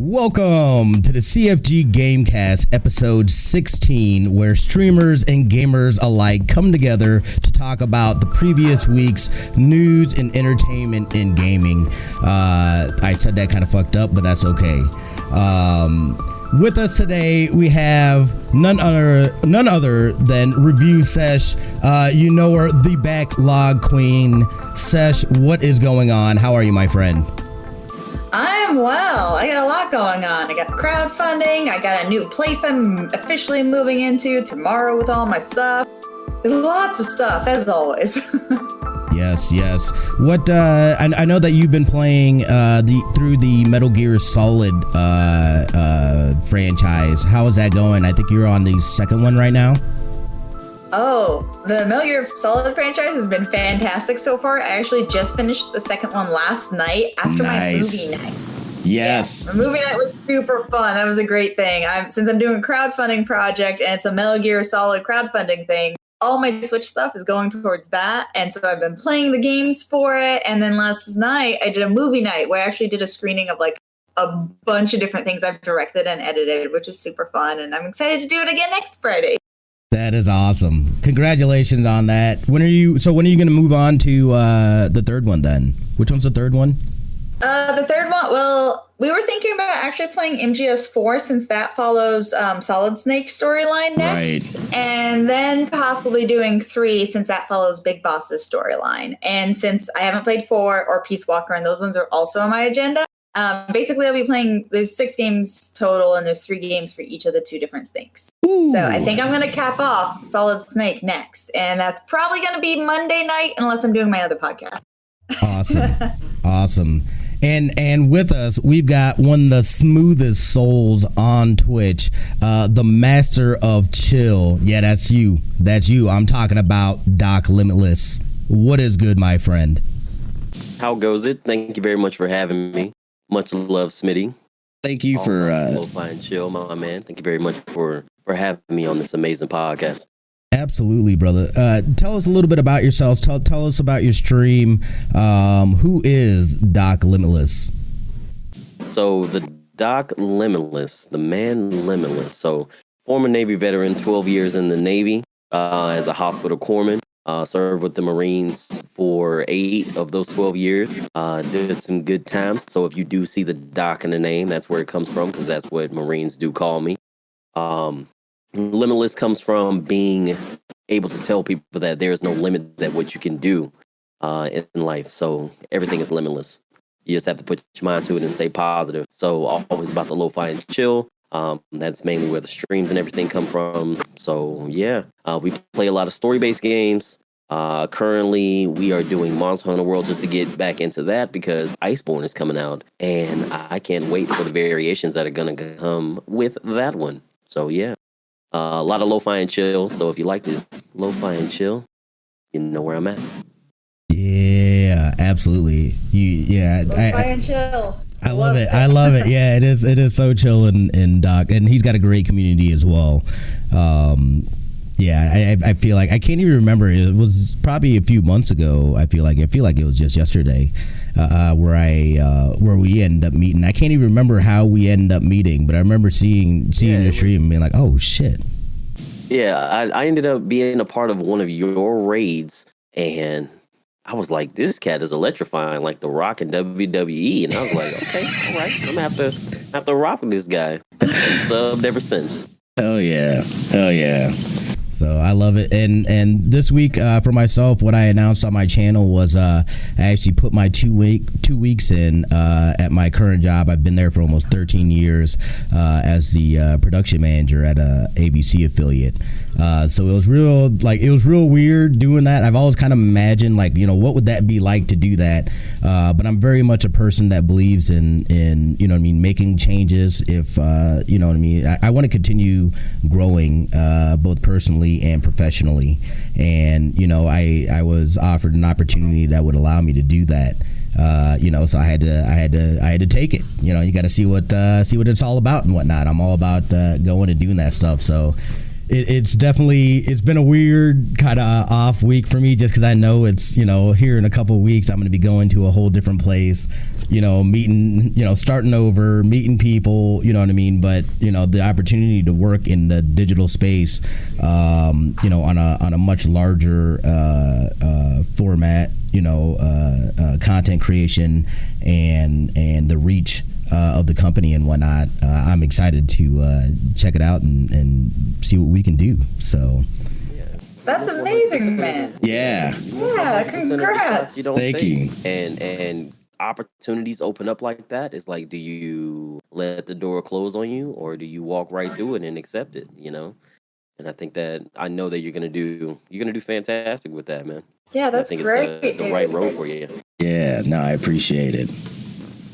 Welcome to the CFG Gamecast, episode 16, where streamers and gamers alike come together to talk about the previous week's news and entertainment in gaming. I said that kind of fucked up, but that's okay. With us today, we have none other than Review Sesh. You know her, the backlog queen. Sesh, what is going on? How are you, my friend? I'm well. I got a lot going on. I got crowdfunding. I got a new place I'm officially moving into tomorrow with all my stuff. There's lots of stuff, as always. Yes. What? I know that you've been playing through the Metal Gear Solid franchise. How is that going? I think you're on the second one right now. Oh, the Metal Gear Solid franchise has been fantastic so far. I actually just finished the second one last night after my movie night. Yes. Yeah, my movie night was super fun. That was a great thing. Since I'm doing a crowdfunding project and it's a Metal Gear Solid crowdfunding thing, all my Twitch stuff is going towards that. And so I've been playing the games for it. And then last night I did a movie night where I actually did a screening of like a bunch of different things I've directed and edited, which is super fun. And I'm excited to do it again next Friday. That is awesome. Congratulations on that. When are you going to move on to the third one then? Which one's the third one? The third one, well, we were thinking about actually playing MGS4 since that follows Solid Snake's storyline next. Right. And then possibly doing 3 since that follows Big Boss's storyline. And since I haven't played 4 or Peace Walker, and those ones are also on my agenda, basically I'll be playing, there's 6 games total and there's 3 games for each of the 2 different snakes. Ooh. So I think I'm going to cap off Solid Snake next. And that's probably going to be Monday night unless I'm doing my other podcast. Awesome. And with us, we've got one of the smoothest souls on Twitch, the master of chill. Yeah, that's you. I'm talking about Doc Limitless. What is good, my friend? How goes it? Thank you very much for having me. Much love, Smitty. Thank you for Lo-Fi and Chill, my man. Thank you very much for having me on this amazing podcast. Absolutely, brother. Tell us a little bit about yourselves. Tell us about your stream. Who is Doc Limitless? So the Doc Limitless, the man Limitless. So former Navy veteran, 12 years in the Navy as a hospital corpsman. Served with the Marines for 8 of those 12 years. Did some good times. So if you do see the Doc in the name, that's where it comes from, because that's what Marines do call me. Limitless comes from being able to tell people that there is no limit that what you can do in life. So everything is limitless. You just have to put your mind to it and stay positive. So always about the Lo-Fi and Chill. That's mainly where the streams and everything come from. So yeah, we play a lot of story-based games. Currently, we are doing Monster Hunter World just to get back into that because Iceborne is coming out, and I can't wait for the variations that are gonna come with that one. So yeah, a lot of Lo-Fi and Chill. So if you like the Lo-Fi and Chill, you know where I'm at. Yeah, absolutely. Lo-Fi and Chill. I love it. Yeah, it is so chill and Doc, and he's got a great community as well. Yeah, I feel like I can't even remember. It was probably a few months ago. I feel like it was just yesterday where we ended up meeting. I can't even remember how we ended up meeting, but I remember seeing your stream and being like, oh shit. Yeah, I ended up being a part of one of your raids, and I was like, this cat is electrifying, like The Rock in WWE. And I was like, okay, all right, I'm going to have to rock with this guy. And subbed ever since. Hell yeah. So I love it. And this week for myself, what I announced on my channel was I actually put my 2 weeks in at my current job. I've been there for almost 13 years as the production manager at a ABC affiliate. So it was real weird doing that. I've always kind of imagined what would that be like to do that. But I'm very much a person that believes in making changes. If I want to continue growing both personally and professionally, and I was offered an opportunity that would allow me to do that. So I had to take it. You got to see what it's all about and whatnot. I'm all about going and doing that stuff. So it's been a weird kind of off week for me, just because I know it's here in a couple of weeks I'm going to be going to a whole different place, meeting, starting over, meeting people, you know what I mean? But, the opportunity to work in the digital space, on a much larger format, content creation and the reach of the company and whatnot, I'm excited to check it out and see what we can do. So. That's amazing, man. Yeah. Yeah, congrats. Thank you. And opportunities open up like that. It's like, do you let the door close on you, or do you walk right through it and accept it? And I know that you're gonna do fantastic with that, man. Yeah, that's great. It's the right road for you. Yeah, no, I appreciate it.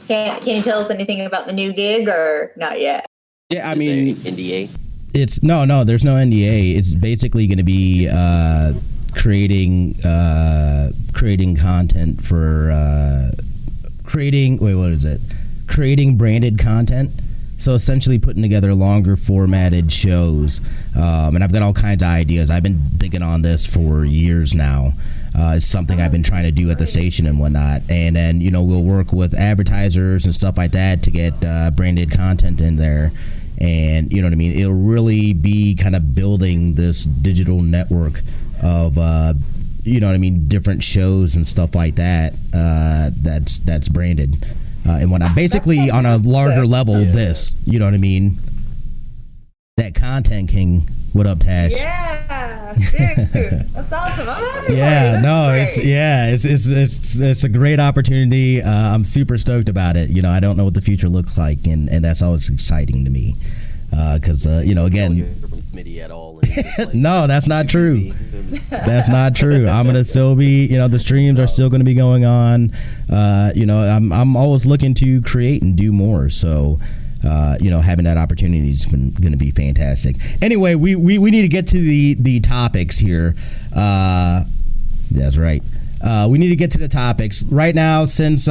Can you tell us anything about the new gig or not yet? Yeah, I mean, NDA. It's no, there's no NDA. It's basically going to be creating content for creating branded content. So essentially putting together longer formatted shows. And I've got all kinds of ideas. I've been thinking on this for years now. It's something I've been trying to do at the station and whatnot. And then, we'll work with advertisers and stuff like that to get branded content in there. And you know what I mean? It'll really be kind of building this digital network of, different shows and stuff like that. That's branded and whatnot. Basically, on a larger level, this. You know what I mean? That Content King. What up, Tash? Yeah, dude, that's awesome. I'm happy. Yeah, no, it's a great opportunity. I'm super stoked about it. I don't know what the future looks like, and that's always exciting to me. Because again, don't hear from Smitty at all. No, that's not true. That's not true. I'm gonna still be, the streams are still gonna be going on. I'm always looking to create and do more. So. Having that opportunity has been going to be fantastic. Anyway, we need to get to the topics here. That's right. We need to get to the topics right now. Since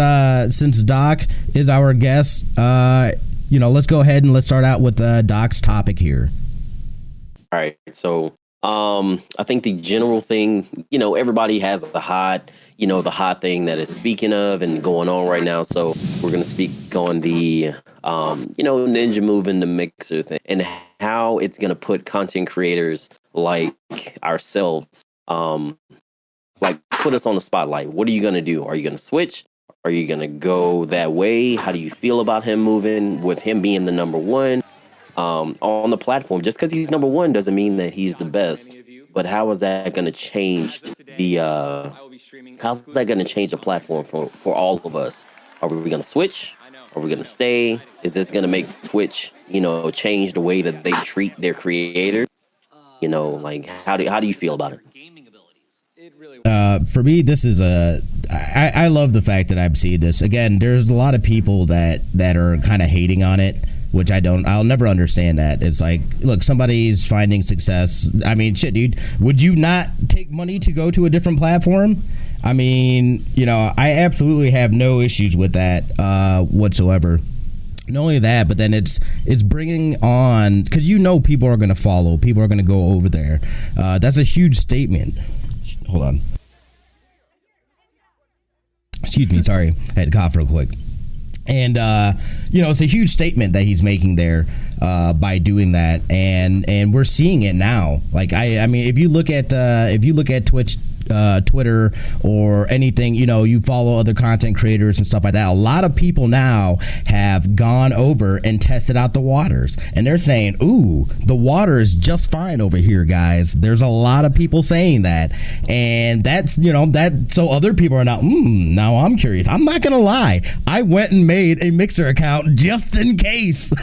Doc is our guest, let's go ahead and let's start out with Doc's topic here. All right. So, I think the general thing, everybody has the hot thing that is speaking of and going on right now. So we're going to speak on the, Ninja Move in the Mixer thing and how it's going to put content creators like ourselves, put us on the spotlight. What are you going to do? Are you going to switch? Are you going to go that way? How do you feel about him moving, with him being the number one on the platform? Just because he's number one doesn't mean that he's the best. But how is that going to change how's that going to change the platform for all of us? Are we going to switch? Are we going to stay? Is this going to make Twitch, change the way that they treat their creators? How do you feel about it? For me, this is I love the fact that I'm seeing this. Again, there's a lot of people that are kind of hating on it, which I'll never understand that. It's like, look, somebody's finding success. I mean, shit, dude, would you not take money to go to a different platform? I mean, I absolutely have no issues with that whatsoever. Not only that, but then it's bringing on, because people are going to follow, people are going to go over there. That's a huge statement. Hold on. Excuse me, sorry. I had to cough real quick. And it's a huge statement that he's making there by doing that, and we're seeing it now. Like I mean, if you look at Twitch, Twitter, or anything, you follow other content creators and stuff like that. A lot of people now have gone over and tested out the waters, and they're saying, "Ooh, the water is just fine over here, guys." There's a lot of people saying that, and that's that. So other people are now. Now I'm curious. I'm not gonna lie. I went and made a Mixer account just in case.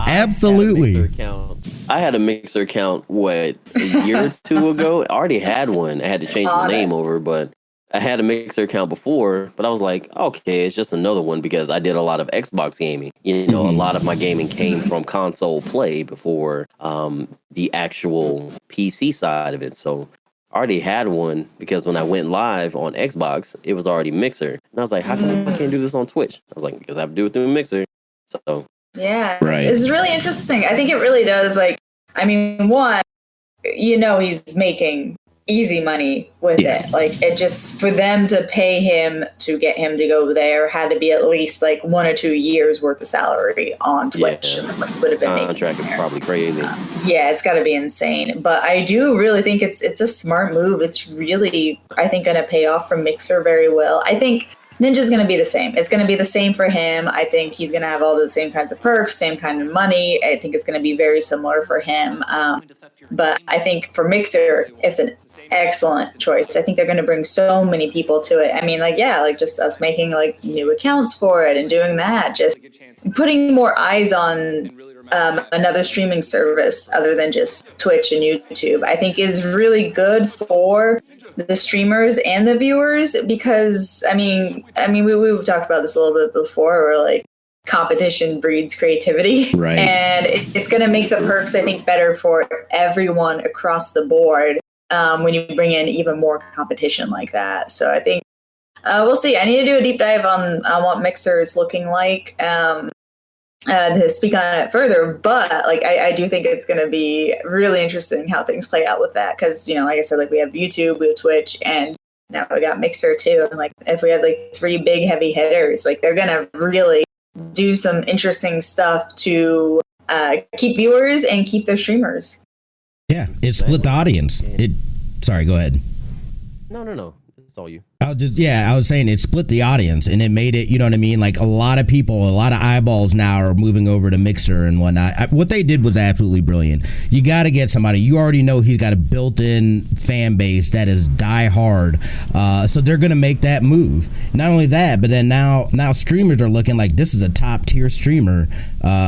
Absolutely. I had a Mixer account, a year or two ago? I already had one. I had to change the name over, but I had a Mixer account before, but I was like, okay, it's just another one because I did a lot of Xbox gaming. A lot of my gaming came from console play before the actual PC side of it. So I already had one because when I went live on Xbox, it was already Mixer. And I was like, how come I can't do this on Twitch? I was like, because I have to do it through Mixer. So yeah, right. It's really interesting. I think it really does. Like, I mean, one, he's making easy money with it. Like it just for them to pay him to get him to go there had to be at least like 1 or 2 years worth of salary on Twitch. Yeah. What he would have been Contract is probably crazy. Yeah, it's got to be insane. But I do really think it's a smart move. It's really, I think, going to pay off for Mixer very well. I think Ninja's going to be the same. It's going to be the same for him. I think he's going to have all the same kinds of perks, same kind of money. I think it's going to be very similar for him. But I think for Mixer, it's an excellent choice. I think they're going to bring so many people to it. I mean, like, yeah, like just us making like new accounts for it and doing that, just putting more eyes on another streaming service other than just Twitch and YouTube, I think is really good for the streamers and the viewers because we've talked about this a little bit before where like competition breeds creativity, right? And it's going to make the perks, I think, better for everyone across the board when you bring in even more competition like that. So I think we'll see. I need to do a deep dive on what Mixer is looking like to speak on it further, but like I do think it's going to be really interesting how things play out with that because, you know, like I said, like we have YouTube, we have Twitch, and now we got Mixer too. And like if we have like 3 big heavy hitters, like they're going to really do some interesting stuff to keep viewers and keep their streamers. Yeah, it split the audience. Sorry, go ahead. No. It's all you. I was saying it split the audience and it made it, you know what I mean? Like a lot of people, a lot of eyeballs now are moving over to Mixer and whatnot. What they did was absolutely brilliant. You got to get somebody, you already know he's got a built-in fan base that is die hard. So they're going to make that move. Not only that, but then now streamers are looking like this is a top tier streamer.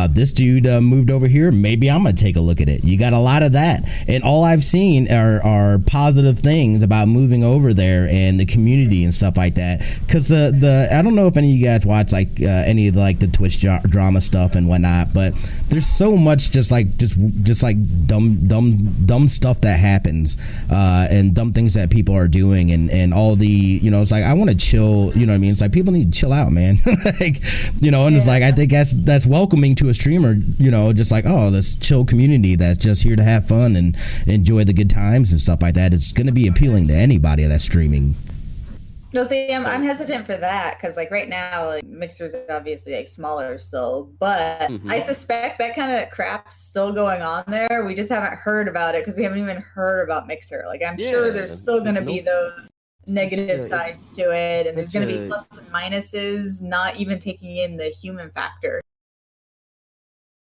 This dude moved over here. Maybe I'm going to take a look at it. You got a lot of that. And all I've seen are positive things about moving over there and the community and stuff like that. Because I don't know if any of you guys watch like any of like the Twitch drama stuff and whatnot, but there's so much just like dumb stuff that happens and dumb things that people are doing and all the, you know, it's like I want to chill, you know what I mean? It's like people need to chill out, man. Like, you know, and it's like I think that's welcoming to a streamer, you know, just like, oh, this chill community that's just here to have fun and enjoy the good times and stuff like that. It's going to be appealing to anybody that's streaming. No, see, I'm hesitant for that because, like, right now, like, Mixer's obviously like smaller still, but I suspect that kind of crap's still going on there. We just haven't heard about it because we haven't even heard about Mixer. Like, I'm sure there's still going to be those negative sides to it, and there's going to be pluses and minuses, not even taking in the human factor.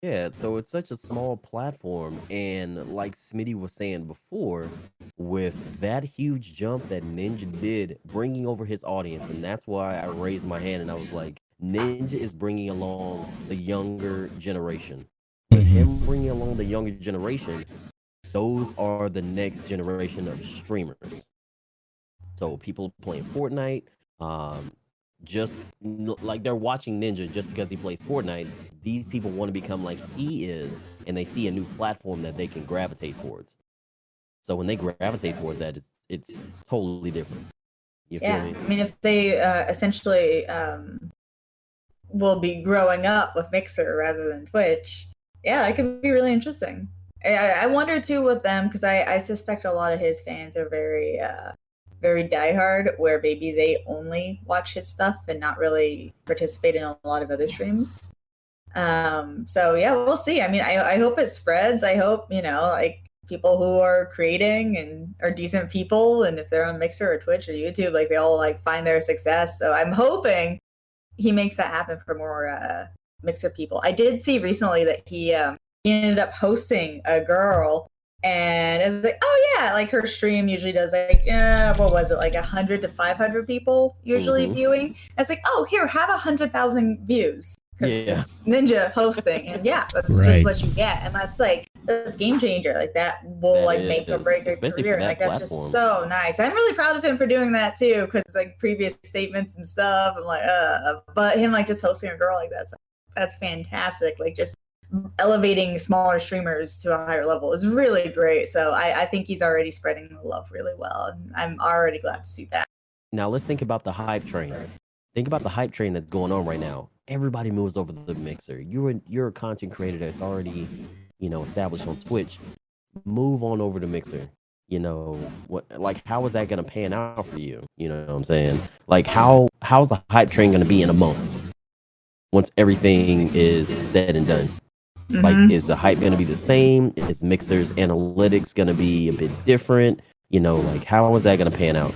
Yeah, so it's such a small platform, and like Smitty was saying before, with that huge jump that Ninja did, bringing over his audience, and that's why I raised my hand and I was like, Ninja is bringing along the younger generation. With him bringing along the younger generation, those are the next generation of streamers. So people playing Fortnite, just like they're watching Ninja just because he plays Fortnite. These people want to become like he is, and they see a new platform that they can gravitate towards. So when they gravitate towards that, it's totally different. You feel me? I mean, if they essentially will be growing up with Mixer rather than Twitch, that could be really interesting. I wonder too with them because I suspect a lot of his fans are very diehard, where maybe they only watch his stuff and not really participate in a lot of other streams. So we'll see. I mean, I hope it spreads. I hope, you know, like people who are creating and are decent people, and if they're on Mixer or Twitch or YouTube, like they all like find their success. So I'm hoping he makes that happen for more Mixer people. I did see recently that he ended up hosting a girl. And it was like, oh yeah, like her stream usually does like, what was it, like 100 to 500 people usually viewing. And it's like, oh, here, have 100,000 views. It's Ninja hosting, and that's just what you get, and that's game changer. Like that will make or break your career. Like that's just so nice. I'm really proud of him for doing that too, because like previous statements and stuff, I'm like, but him like just hosting a girl like that's fantastic. Like just elevating smaller streamers to a higher level is really great. So I think he's already spreading the love really well, and I'm already glad to see that. Now let's think about the hype train. Think about the hype train that's going on right now. Everybody moves over to the Mixer. You're a content creator that's already, you know, established on Twitch. Move on over to Mixer. you know, how is that going to pan out for you? You know what I'm saying? Like, how's the hype train going to be in a month once everything is said and done? Like, is the hype going to be the same? Is Mixer's analytics going to be a bit different? You know, like, how is that going to pan out?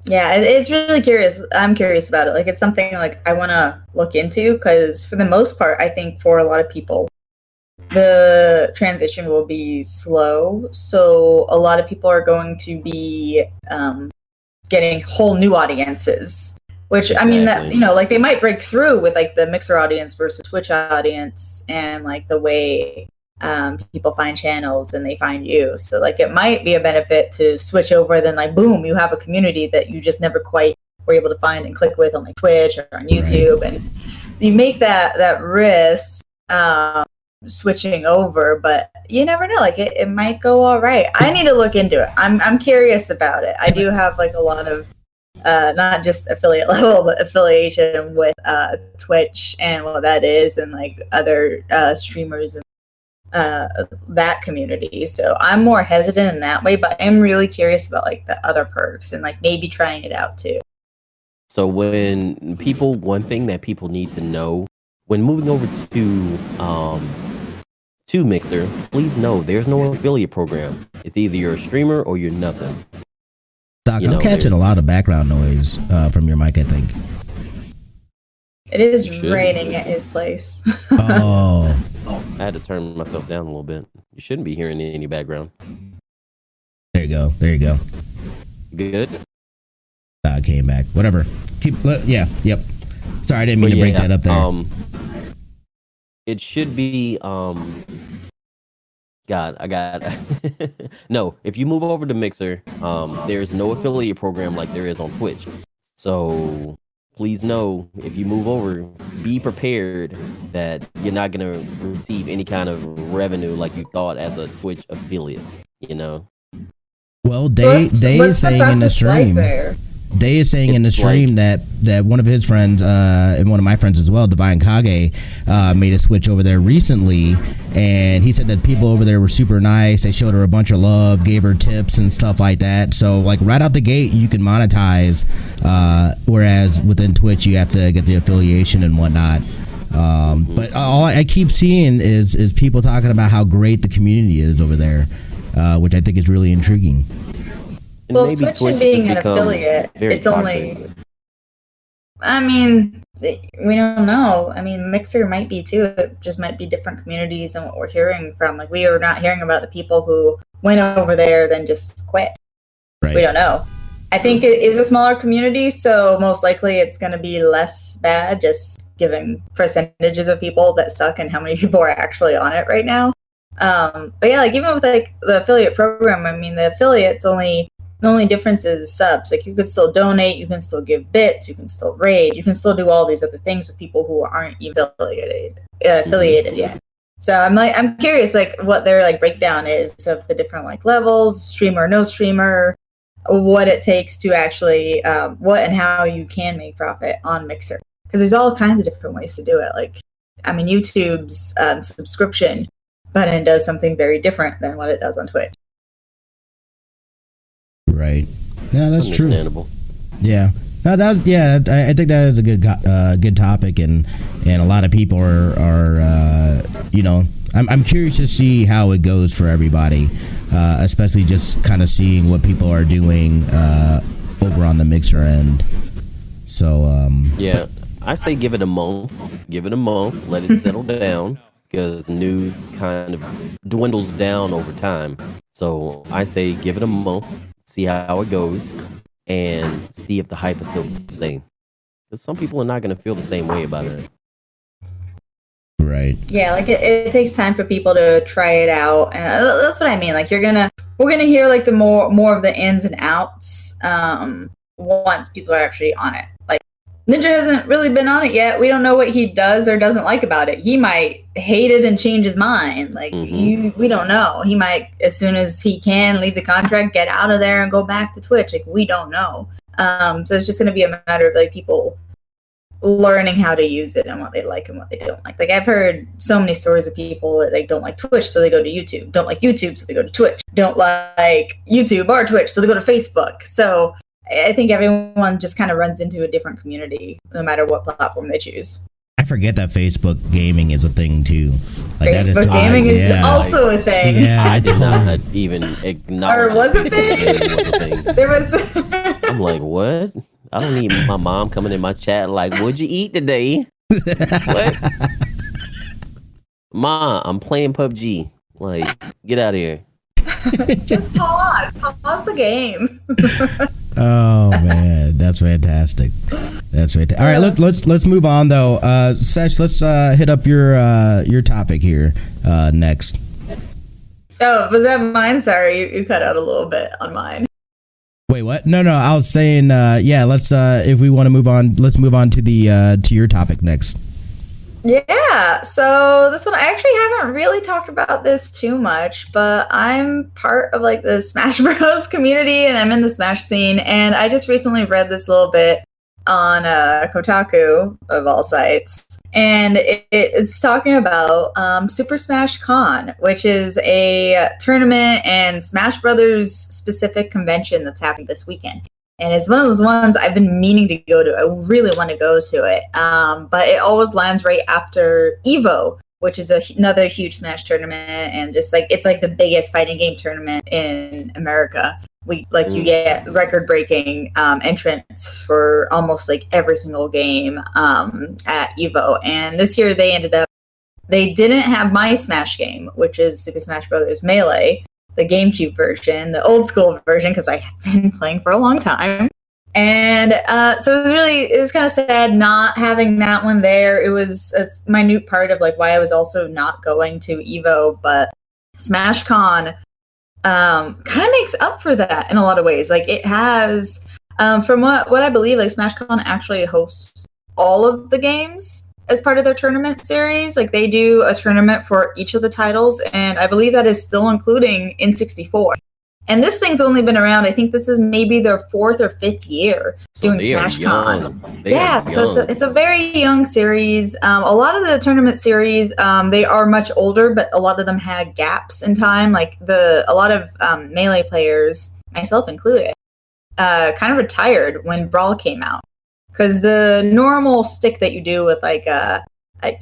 Yeah, it's really curious. I'm curious about it. Like, it's something like I want to look into because for the most part, I think for a lot of people, the transition will be slow. So a lot of people are going to be getting whole new audiences, which I mean that, you know, like they might break through with like the Mixer audience versus Twitch audience and like the way people find channels and they find you. So like it might be a benefit to switch over, then like boom, you have a community that you just never quite were able to find and click with on like Twitch or on YouTube, and you make that risk switching over, but you never know, like it might go all right. I need to look into it. I'm curious about it. I do have like a lot of not just affiliate level, but affiliation with Twitch and what that is, and like other streamers and that community. So I'm more hesitant in that way, but I'm really curious about like the other perks and like maybe trying it out too. So one thing that people need to know when moving over to Mixer, please know there's no affiliate program. It's either you're a streamer or you're nothing. Doc, I'm catching a lot of background noise from your mic, I think. It is raining at his place. Oh. I had to turn myself down a little bit. You shouldn't be hearing any background. There you go. Good? I came back. Whatever. Yep. Sorry, I didn't mean to break that up there. It should be, no, if you move over to Mixer, there's no affiliate program like there is on Twitch. So please know, if you move over, be prepared that you're not going to receive any kind of revenue like you thought as a Twitch affiliate, you know? Well, Day is saying in the stream. Day is saying in the stream that one of his friends and one of my friends as well, Divine Kage, made a switch over there recently, and he said that people over there were super nice. They showed her a bunch of love, gave her tips and stuff like that. So like right out the gate, you can monetize, whereas within Twitch you have to get the affiliation and whatnot. But all I keep seeing is people talking about how great the community is over there, which I think is really intriguing. And well, Twitch being an affiliate, it's only. I mean, we don't know. I mean, Mixer might be too. It just might be different communities than what we're hearing from. Like, we are not hearing about the people who went over there then just quit. Right. We don't know. I think it is a smaller community, so most likely it's going to be less bad, just giving percentages of people that suck and how many people are actually on it right now. But yeah, like even with like the affiliate program, I mean, the affiliates the only difference is subs. Like you can still donate, you can still give bits, you can still raid, you can still do all these other things with people who aren't affiliated yet. So I'm curious like what their like breakdown is of the different like levels, streamer, no streamer, what it takes to actually what and how you can make profit on Mixer, because there's all kinds of different ways to do it. Like I mean, YouTube's subscription button does something very different than what it does on Twitch. Right. Yeah, that's true. Yeah. I think that is a good topic, and a lot of people are you know, I'm curious to see how it goes for everybody, especially just kind of seeing what people are doing over on the Mixer end. So yeah, I say give it a month, let it settle down, because news kind of dwindles down over time. So I say give it a month, see how it goes, and see if the hype is still the same. Because some people are not going to feel the same way about it. Right. Yeah, like it takes time for people to try it out, and that's what I mean. Like we're gonna hear like the more of the ins and outs once people are actually on it. Like Ninja hasn't really been on it yet. We don't know what he does or doesn't like about it. He might hate it and change his mind. Like we don't know. He might, as soon as he can, leave the contract, get out of there, and go back to Twitch. Like we don't know. So it's just going to be a matter of like people learning how to use it and what they like and what they don't like. Like I've heard so many stories of people that like don't like Twitch, so they go to YouTube. Don't like YouTube, so they go to Twitch. Don't like YouTube or Twitch, so they go to Facebook. So I think everyone just kind of runs into a different community no matter what platform they choose. I forget that Facebook gaming is a thing too. Like Facebook gaming is also a thing. Yeah, I did not even acknowledge. Or was it thing? There was. I'm like, what? I don't need my mom coming in my chat like, "What'd you eat today?" What? Ma, I'm playing PUBG. Like, get out of here. Just pause the game. Oh man, that's fantastic. That's fantastic. All right, let's move on though. Sesh, let's hit up your topic here next. Oh, was that mine? Sorry, you cut out a little bit on mine. Wait, what? No, I was saying, yeah. Let's if we want to move on, let's move on to the to your topic next. Yeah, so this one, I actually haven't really talked about this too much, but I'm part of like the Smash Bros community and I'm in the Smash scene, and I just recently read this little bit on Kotaku, of all sites, and it's talking about Super Smash Con, which is a tournament and Smash Brothers specific convention that's happening this weekend. And it's one of those ones I've been meaning to go to. I really want to go to it. But it always lands right after EVO, which is another huge Smash tournament. And just like, it's like the biggest fighting game tournament in America. You get record breaking entrants for almost like every single game at EVO. And this year they didn't have my Smash game, which is Super Smash Bros. Melee, the GameCube version, the old school version, because I have been playing for a long time. And so it was kind of sad not having that one there. It was a minute part of like why I was also not going to EVO, but Smash Con kind of makes up for that in a lot of ways. Like it has, from what I believe, like Smash Con actually hosts all of the games as part of their tournament series. Like they do a tournament for each of the titles, and I believe that is still including N64. And this thing's only been around, I think this is maybe their 4th or 5th year doing Smash Con. Yeah, so it's a very young series. A lot of the tournament series, they are much older, but a lot of them had gaps in time. Like a lot of Melee players, myself included, kind of retired when Brawl came out. Because the normal stick that you do with like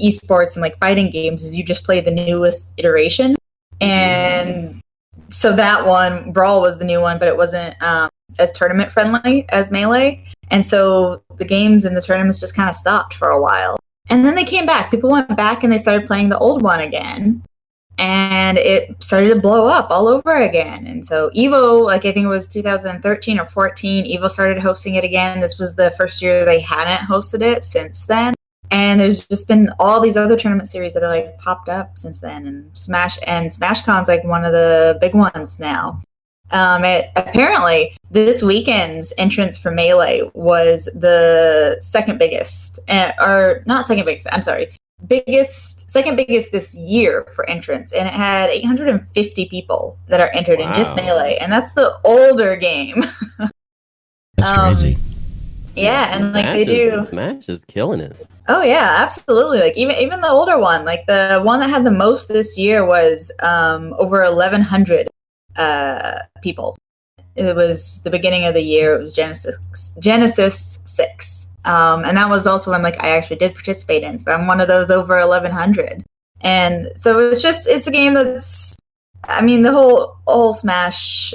esports and like fighting games is you just play the newest iteration. And so that one, Brawl was the new one, but it wasn't as tournament friendly as Melee. And so the games and the tournaments just kind of stopped for a while. And then they came back. People went back and they started playing the old one again. And it started to blow up all over again. And so EVO, like I think it was 2013 or 14, EVO started hosting it again. This was the first year they hadn't hosted it since then. And there's just been all these other tournament series that have like popped up since then. And SmashCon's like one of the big ones now. Apparently, this weekend's entrance for Melee was the second biggest, or not second biggest, I'm sorry. Second biggest this year for entrants, and it had 850 people that are entered in just Melee, and that's the older game. That's crazy. Yeah, and like they do. Smash is killing it. Oh yeah, absolutely. Like even the older one, like the one that had the most this year was over 1,100 people. It was the beginning of the year. It was Genesis 6. And that was also one like I actually did participate in. So I'm one of those over 1,100. And so it's a game that's, I mean, the whole Smash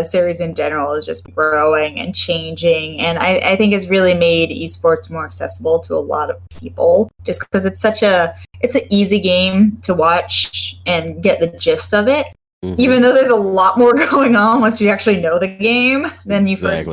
series in general is just growing and changing. And I think it's really made esports more accessible to a lot of people just because it's an easy game to watch and get the gist of it. Mm-hmm. Even though there's a lot more going on once you actually know the game than you first.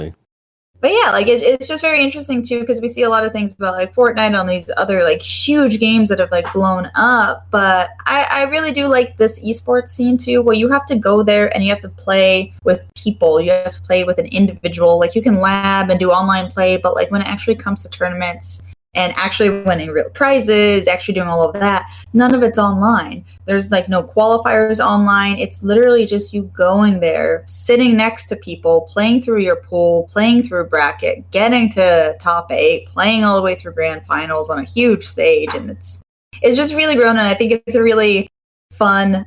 But yeah, like it's just very interesting too because we see a lot of things about like Fortnite on these other like huge games that have like blown up. But I really do like this esports scene too, where you have to go there and you have to play with people. You have to play with an individual. Like you can lab and do online play, but like when it actually comes to tournaments and actually winning real prizes, actually doing all of that. None of it's online. There's like no qualifiers online. It's literally just you going there, sitting next to people, playing through your pool, playing through a bracket, getting to top 8, playing all the way through grand finals on a huge stage. And it's just really grown. And I think it's a really fun,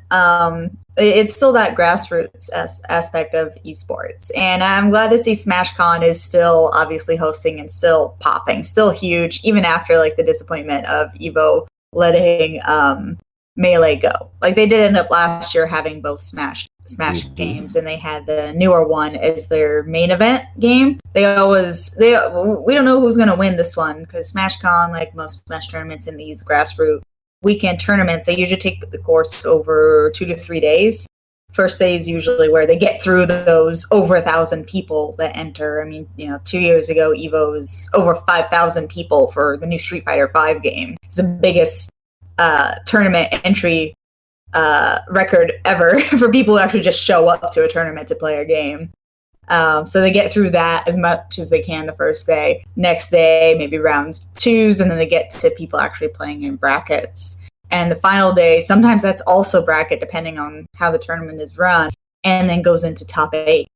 it's still that grassroots aspect of esports. And I'm glad to see SmashCon is still obviously hosting and still popping, still huge, even after like the disappointment of Evo letting Melee go. Like they did end up last year having both Smash games, and they had the newer one as their main event game. We don't know who's going to win this one, because SmashCon, like most Smash tournaments in these grassroots weekend tournaments, they usually take the course over 2 to 3 days. First day is usually where they get through those over 1,000 people that enter. I mean, 2 years ago, Evo was over 5,000 people for the new Street Fighter V game. It's the biggest tournament entry record ever for people who actually just show up to a tournament to play a game. So they get through that as much as they can the first day. Next day, maybe round 2s, and then they get to people actually playing in brackets. And the final day, sometimes that's also bracket, depending on how the tournament is run, and then goes into top 8.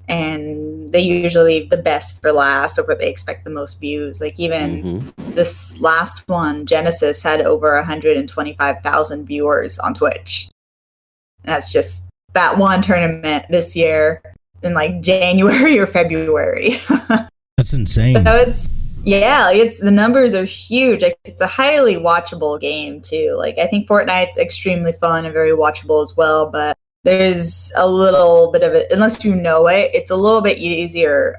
And they usually leave the best for last, or where they expect the most views. Like even this last one, Genesis, had over 125,000 viewers on Twitch. And that's just that one tournament this year in like January or February. That's insane. So it's the numbers are huge. Like, it's a highly watchable game too. Like I think Fortnite's extremely fun and very watchable as well, but there's a little bit of it, unless you know it, it's a little bit easier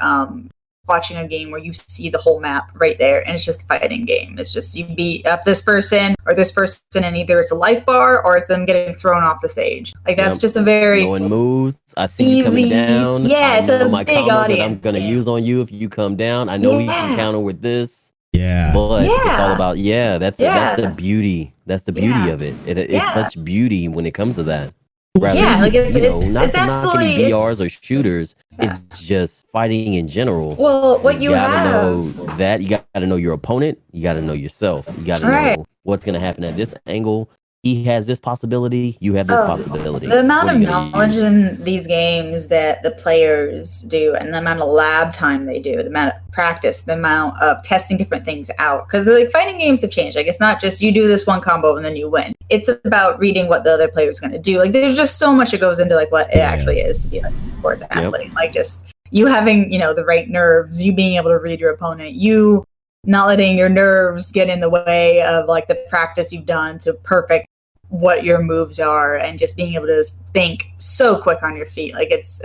watching a game where you see the whole map right there, and it's just a fighting game. It's just you beat up this person or this person, and either it's a life bar or it's them getting thrown off the stage. Like that's just a very knowing moves. I see you coming down. Yeah, it's a my big combo audience that I'm gonna use on you if you come down. I know we can counter with this. Yeah, but it's all about that's the beauty. That's the beauty of it. It's such beauty when it comes to that. Rather it's not absolutely knocking VRs or shooters. It's just fighting in general. Well, what you gotta have know that you gotta know your opponent. You gotta know yourself. You gotta know what's gonna happen at this angle. He has this possibility. You have this possibility. The amount of knowledge in these games that the players do, and the amount of lab time they do, the amount of practice, the amount of testing different things out. Because like fighting games have changed. Like it's not just you do this one combo and then you win. It's about reading what the other player is going to do. Like there's just so much that goes into like what it actually is to be like a sports athlete. Like just you having the right nerves, you being able to read your opponent, you not letting your nerves get in the way of like the practice you've done to perfect what your moves are, and just being able to think so quick on your feet. Like it's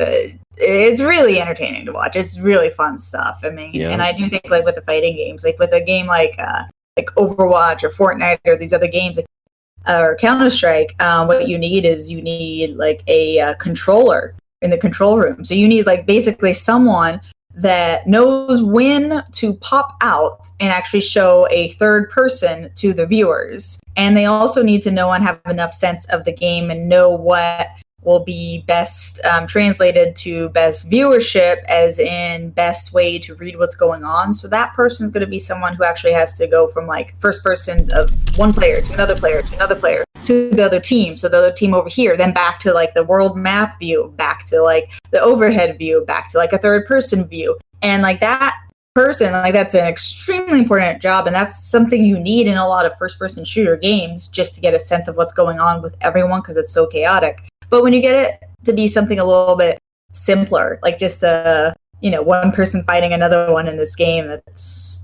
really entertaining to watch. It's really fun stuff. I mean, and I do think like with the fighting games, like with a game like Overwatch or Fortnite or these other games, or Counter-Strike, what you need like a controller in the control room. So you need like basically someone that knows when to pop out and actually show a third person to the viewers. And they also need to know and have enough sense of the game and know what will be best translated to best viewership, as in best way to read what's going on. So that person is going to be someone who actually has to go from like first person of one player to another player to another player to the other team. So the other team over here, then back to like the world map view, back to like the overhead view, back to like a third person view. And like that person, like that's an extremely important job, and that's something you need in a lot of first person shooter games, just to get a sense of what's going on with everyone, because it's so chaotic. But when you get it to be something a little bit simpler, like just one person fighting another one in this game,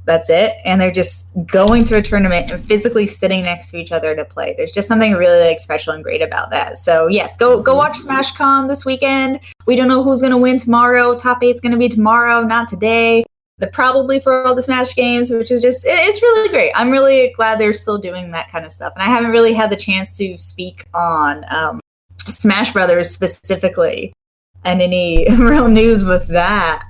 that's it, and they're just going to a tournament and physically sitting next to each other to play. There's just something really like special and great about that. So yes, go watch SmashCon this weekend. We don't know who's going to win tomorrow. Top 8's going to be tomorrow, not today. They're probably for all the Smash games, which is just, it's really great. I'm really glad they're still doing that kind of stuff. And I haven't really had the chance to speak on Smash Brothers specifically and any real news with that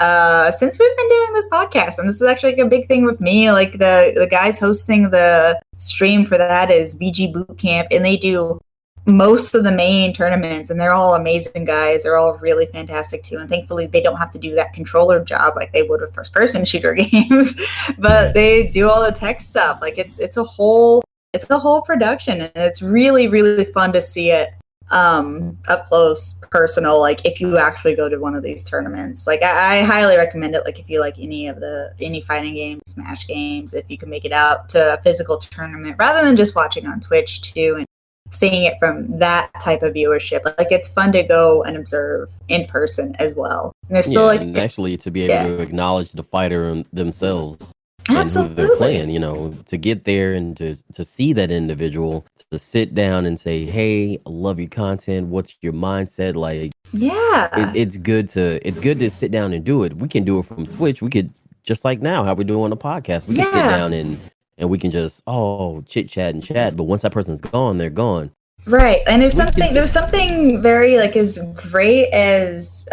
since we've been doing this podcast. And this is actually like a big thing with me. Like the guys hosting the stream for that is VG Bootcamp, and they do most of the main tournaments, and they're all amazing guys. They're all really fantastic too, and thankfully they don't have to do that controller job like they would with first-person shooter games. But they do all the tech stuff. Like it's a whole production, and it's really, really fun to see it up close, personal. Like if you actually go to one of these tournaments, like I highly recommend it. Like if you like any fighting games, Smash games, if you can make it out to a physical tournament rather than just watching on Twitch too, and seeing it from that type of viewership. Like it's fun to go and observe in person as well. And there's still and actually to be able to acknowledge the fighter themselves. Absolutely. And who they're playing, to get there and to see that individual, to sit down and say, hey, I love your content. What's your mindset? Like, it's good to sit down and do it. We can do it from Twitch. We could, just like now, how we do on the podcast, we can sit down and we can just, chit chat and chat. But once that person's gone, they're gone. Right. And there's something very like as great as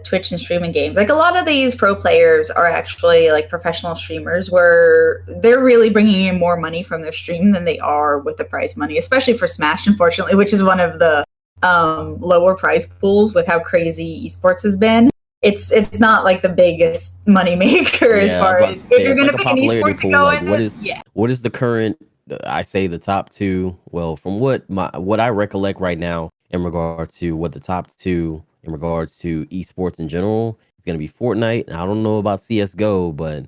Twitch and streaming games. Like a lot of these pro players are actually like professional streamers where they're really bringing in more money from their stream than they are with the prize money, especially for Smash, unfortunately, which is one of the lower prize pools with how crazy esports has been. It's not like the biggest money maker as far as if you're going to pick an esport to go in. What is the current? I say the top two. Well, from what I recollect right now in regard to what the top two in regards to esports in general, it's gonna be Fortnite. I don't know about CS:GO, but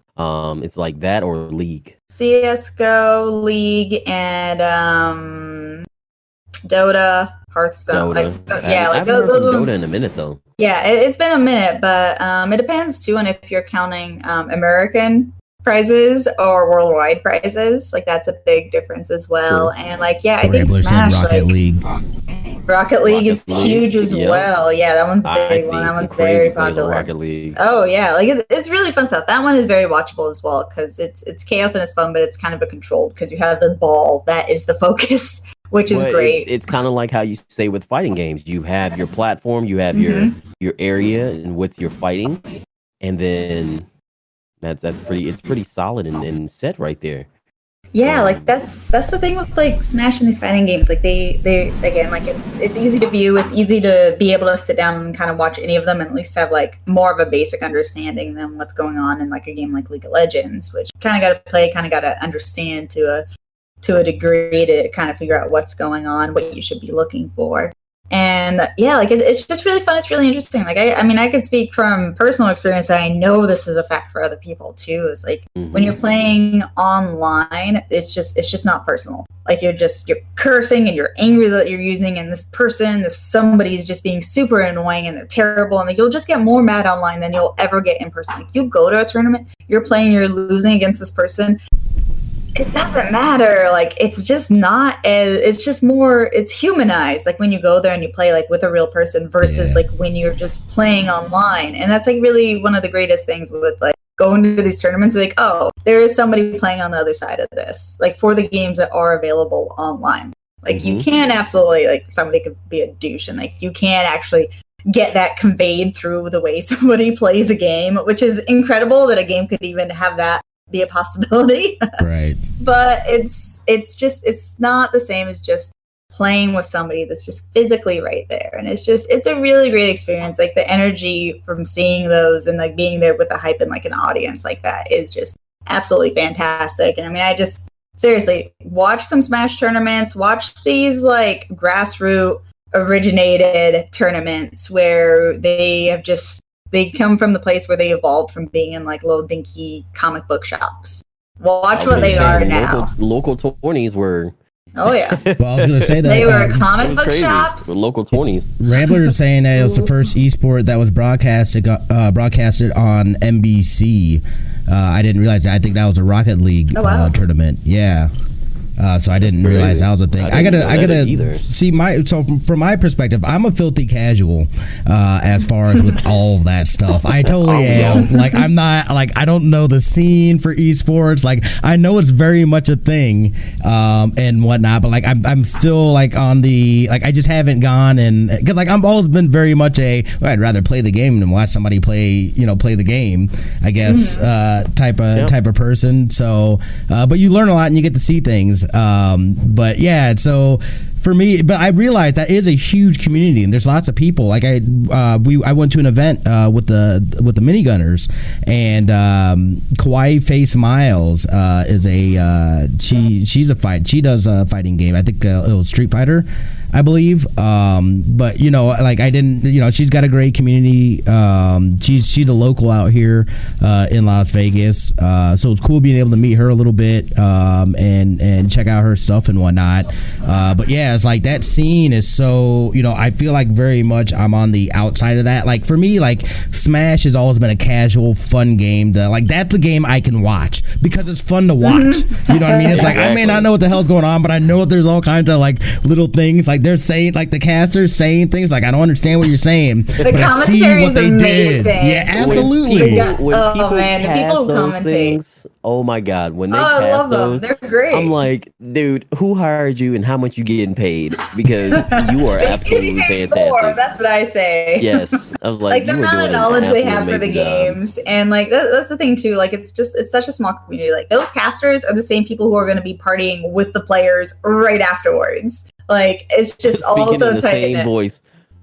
it's like that or League. CS:GO, League, and Dota, Hearthstone. I haven't heard from Dota in a minute though. Yeah, it's been a minute, but it depends too on if you're counting American prizes or worldwide prizes. Like that's a big difference as well. True. And like I think Smash, Rocket League is huge as well. Yeah, that one's a big one. That one's very popular. Rocket League. Oh yeah, like it's really fun stuff. That one is very watchable as well because it's chaos and it's fun, but it's kind of a controlled because you have the ball that is the focus, which is great. It's kind of like how you say with fighting games. You have your platform, you have your area in which you're fighting, and then that's pretty solid and set right there. Yeah, like that's the thing with like Smash and these fighting games. Like they again, like it's easy to view. It's easy to be able to sit down and kind of watch any of them and at least have like more of a basic understanding than what's going on in like a game like League of Legends, which kind of got to play, kind of got to understand to a degree to kind of figure out what's going on, what you should be looking for. And yeah, like it's just really fun. It's really interesting. Like I mean, I could speak from personal experience that I know this is a fact for other people too. Is like when you're playing online, it's just not personal. Like you're cursing and you're angry that you're using, and somebody's just being super annoying and they're terrible, and like, you'll just get more mad online than you'll ever get in person. Like you go to a tournament, you're playing, you're losing against this person. It doesn't matter. Like it's just not as it's just more it's humanized like when you go there and you play like with a real person versus like when you're just playing online. And that's like really one of the greatest things with like going to these tournaments, like, oh, there is somebody playing on the other side of this, like for the games that are available online. Like you can absolutely like somebody could be a douche and like you can't actually get that conveyed through the way somebody plays a game, which is incredible that a game could even have that be a possibility. Right. But it's not the same as just playing with somebody that's just physically right there. And it's a really great experience. Like the energy from seeing those and like being there with the hype and like an audience like that is just absolutely fantastic. And I mean, I just seriously watch some Smash tournaments, watch these like grassroots originated tournaments where they come from the place where they evolved from being in like little dinky comic book shops. Watch what they are now. Local 20s were. Oh yeah. Well, I was gonna say that they were comic book shops. The local 20s. Rambler is saying that it was the first esport that was broadcasted on NBC. I didn't realize that. I think that was a Rocket League tournament. Yeah. So I didn't realize that was a thing. I gotta see from my perspective, I'm a filthy casual as far as with all of that stuff. I totally am. Like I'm not like I don't know the scene for esports. Like I know it's very much a thing and whatnot, but like I'm still like on the like I just haven't gone and because like I've always been very much I'd rather play the game than watch somebody play the game. I guess type of person. So but you learn a lot and you get to see things. But yeah, so for me, but I realized that is a huge community, and there's lots of people. Like I went to an event with the minigunners, and Kawaii Face Miles is she does a fighting game. I think it was Street Fighter, I believe. But like I didn't, she's got a great community. She's a local out here in Las Vegas. So it's cool being able to meet her a little bit and check out her stuff and whatnot. But yeah, it's like that scene is so, I feel like very much I'm on the outside of that. Like for me, like Smash has always been a casual, fun game. That's a game I can watch because it's fun to watch. You know what I mean? It's like I may not know what the hell's going on, but I know there's all kinds of like little things. Like they're saying, like the casters saying things like I don't understand what you're saying, but I see what they did. Yeah, absolutely. When people cast those things, oh my god, when they cast those, they're great. I'm like, dude, who hired you and how much you getting paid? Because you are absolutely fantastic. That's what I say. Yes, I was like the amount of knowledge they have for the games, and like that's the thing too. Like it's such a small community. Like those casters are the same people who are going to be partying with the players right afterwards. Like it's just also speaking in the same voice.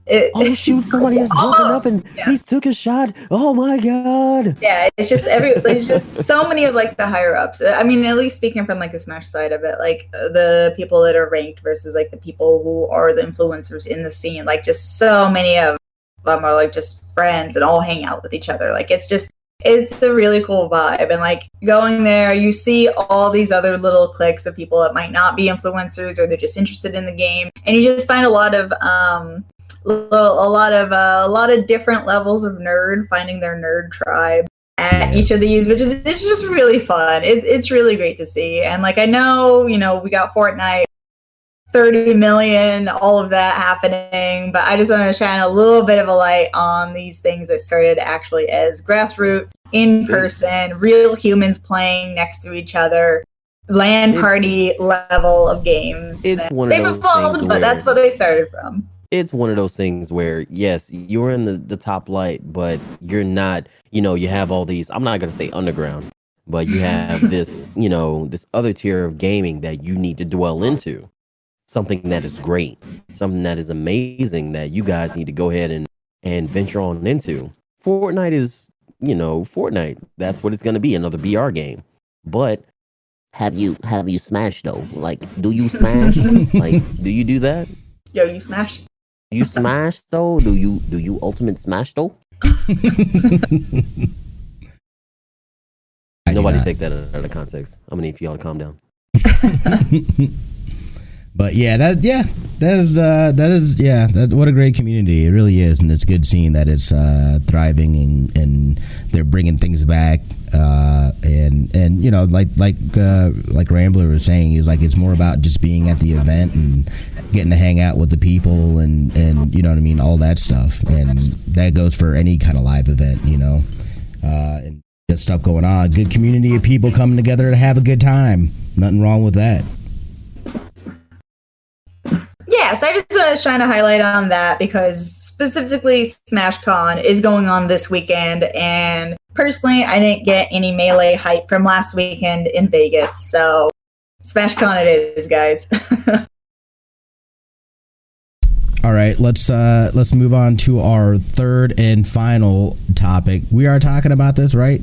Oh shoot! Somebody is jumping up and he took a shot. Oh my god! Yeah, it's just there's just so many of like the higher ups. I mean, at least speaking from like the Smash side of it, like the people that are ranked versus like the people who are the influencers in the scene. Like just so many of them are like just friends and all hang out with each other. Like it's a really cool vibe. And like going there, you see all these other little cliques of people that might not be influencers or they're just interested in the game, and you just find a lot of different levels of nerd finding their nerd tribe at each of these, which is it's just really fun. It's really great to see. And like I know, we got Fortnite, 30 million, all of that happening, but I just want to shine a little bit of a light on these things that started actually as grassroots, in person, real humans playing next to each other, LAN party level of games. They've evolved, but that's what they started from. It's one of those things where, yes, you're in the top light, but you're not, you have all these, I'm not going to say underground, but you have this, this other tier of gaming that you need to dwell into. Something that is great, something that is amazing that you guys need to go ahead and venture on into. Fortnite is, Fortnite. That's what it's going to be, another BR game. But have you smashed though? Like, do you smash? Like, do you do that? Yo, you smash. You smash though? Do you ultimate smash though? Nobody take that out of context. I'm gonna need for y'all to calm down. But that is what a great community it really is, and it's good seeing that it's thriving and they're bringing things back, and like Rambler was saying, he's like it's more about just being at the event and getting to hang out with the people and you know what I mean, all that stuff, and that goes for any kind of live event, and good stuff going on, good community of people coming together to have a good time. Nothing wrong with that. Yeah, so I just want to shine a highlight on that because specifically SmashCon is going on this weekend, and personally, I didn't get any Melee hype from last weekend in Vegas, so SmashCon it is, guys. All right, let's move on to our third and final topic. We are talking about this, right?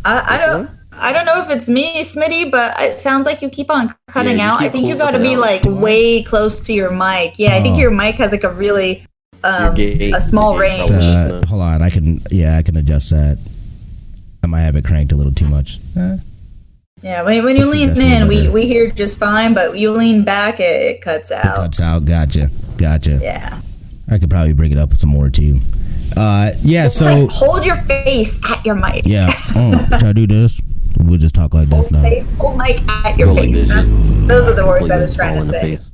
I don't know if it's me, Smitty, but it sounds like you keep on cutting out. I think you got to be like way close to your mic. Yeah, I think your mic has like a really a small range. Hold on, I can adjust that. I might have it cranked a little too much. Yeah, when you lean in, we hear just fine, but you lean back, it cuts out. It cuts out. Gotcha. Yeah. I could probably bring it up some more too. So like, hold your face at your mic. Yeah. Should I do this? We'll just talk like this now. Hold mic at your face. Those are the words I was trying to say. Just